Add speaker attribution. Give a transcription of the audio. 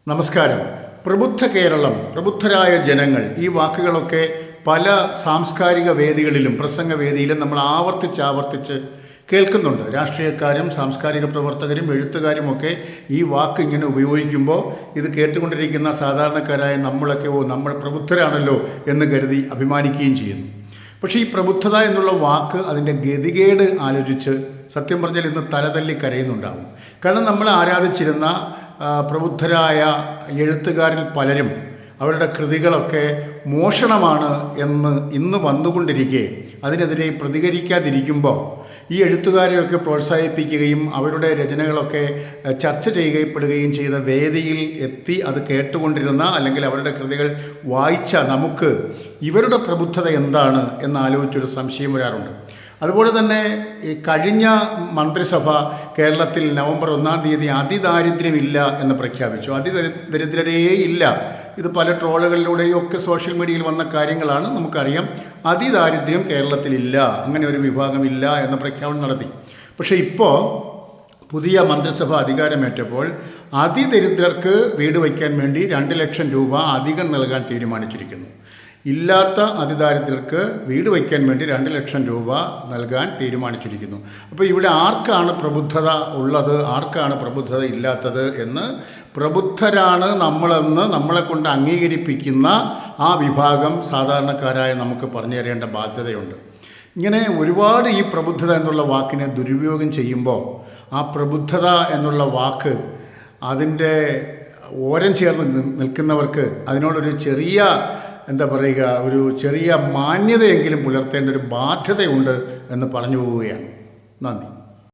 Speaker 1: നമസ്കാരം. പ്രബുദ്ധ കേരളം, പ്രബുദ്ധരായ ജനങ്ങൾ, ഈ വാക്കുകളൊക്കെ പല സാംസ്കാരിക വേദികളിലും പ്രസംഗവേദിയിലും നമ്മൾ ആവർത്തിച്ച് കേൾക്കുന്നുണ്ട്. രാഷ്ട്രീയക്കാരും സാംസ്കാരിക പ്രവർത്തകരും എഴുത്തുകാരുമൊക്കെ ഈ വാക്ക് ഇങ്ങനെ ഉപയോഗിക്കുമ്പോൾ ഇത് കേട്ടുകൊണ്ടിരിക്കുന്ന സാധാരണക്കാരായ നമ്മളൊക്കെ നമ്മൾ പ്രബുദ്ധരാണല്ലോ എന്ന് കരുതി അഭിമാനിക്കുകയും ചെയ്യുന്നു. പക്ഷേ ഈ പ്രബുദ്ധത എന്നുള്ള വാക്ക് അതിൻ്റെ ഗതികേട് ആലോചിച്ച് സത്യം പറഞ്ഞാൽ ഇന്ന് തലതല്ലി കരയുന്നുണ്ടാവും. കാരണം നമ്മൾ ആരാധിച്ചിരുന്ന പ്രബുദ്ധരായ എഴുത്തുകാരിൽ പലരും അവരുടെ കൃതികളൊക്കെ മോഷണമാണ് എന്ന് ഇന്ന് വന്നുകൊണ്ടിരിക്കെ അതിനെതിരെ പ്രതികരിക്കാതിരിക്കുമ്പോൾ ഈ എഴുത്തുകാരെയൊക്കെ പ്രോത്സാഹിപ്പിക്കുകയും അവരുടെ രചനകളൊക്കെ ചർച്ച ചെയ്യപ്പെടുകയും ചെയ്ത വേദിയിൽ എത്തി അത് കേട്ടുകൊണ്ടിരുന്ന അല്ലെങ്കിൽ അവരുടെ കൃതികൾ വായിച്ച നമുക്ക് ഇവരുടെ പ്രബുദ്ധത എന്താണ് എന്നാലോചിച്ചൊരു സംശയം വരാറുണ്ട്. അതുപോലെ തന്നെ ഈ കഴിഞ്ഞ മന്ത്രിസഭ കേരളത്തിൽ നവംബർ 1-ാം തീയതി അതിദാരിദ്ര്യമില്ല എന്ന് പ്രഖ്യാപിച്ചു. അതിദരിദ്രരേ ഇല്ല. ഇത് പല ട്രോളുകളിലൂടെയും ഒക്കെ സോഷ്യൽ മീഡിയയിൽ വന്ന കാര്യങ്ങളാണ്, നമുക്കറിയാം. അതിദാരിദ്ര്യം കേരളത്തിലില്ല, അങ്ങനെ ഒരു വിഭാഗമില്ല എന്ന പ്രഖ്യാപനം നടത്തി. പക്ഷേ ഇപ്പോൾ പുതിയ മന്ത്രിസഭ അധികാരമേറ്റപ്പോൾ അതിദരിദ്രർക്ക് വീട് വയ്ക്കാൻ വേണ്ടി 2 ലക്ഷം രൂപ അധികം നൽകാൻ തീരുമാനിച്ചിരിക്കുന്നു. ഇല്ലാത്ത അതിദാരിദ്ര്യർക്ക് വീട് വയ്ക്കാൻ വേണ്ടി 2 ലക്ഷം രൂപ നൽകാൻ തീരുമാനിച്ചിരിക്കുന്നു. അപ്പോൾ ഇവിടെ ആർക്കാണ് പ്രബുദ്ധത ഉള്ളത്, ആർക്കാണ് പ്രബുദ്ധത ഇല്ലാത്തത് എന്ന് പ്രബുദ്ധരാണ് നമ്മളെന്ന് നമ്മളെ കൊണ്ട് അംഗീകരിപ്പിക്കുന്ന ആ വിഭാഗം സാധാരണക്കാരായ നമുക്ക് പറഞ്ഞു തരേണ്ട ബാധ്യതയുണ്ട്. ഇങ്ങനെ ഒരുപാട് ഈ പ്രബുദ്ധത എന്നുള്ള വാക്കിനെ ദുരുപയോഗം ചെയ്യുമ്പോൾ ആ പ്രബുദ്ധത എന്നുള്ള വാക്ക് അതിൻ്റെ ഓരം ചേർന്ന് നിൽക്കുന്നവർക്ക് അതിനോടൊരു ചെറിയ ഒരു ചെറിയ മാന്യതയെങ്കിലും പുലർത്തേണ്ട ഒരു ബാധ്യതയുണ്ട് എന്ന് പറഞ്ഞു പോവുകയാണ്. നന്ദി.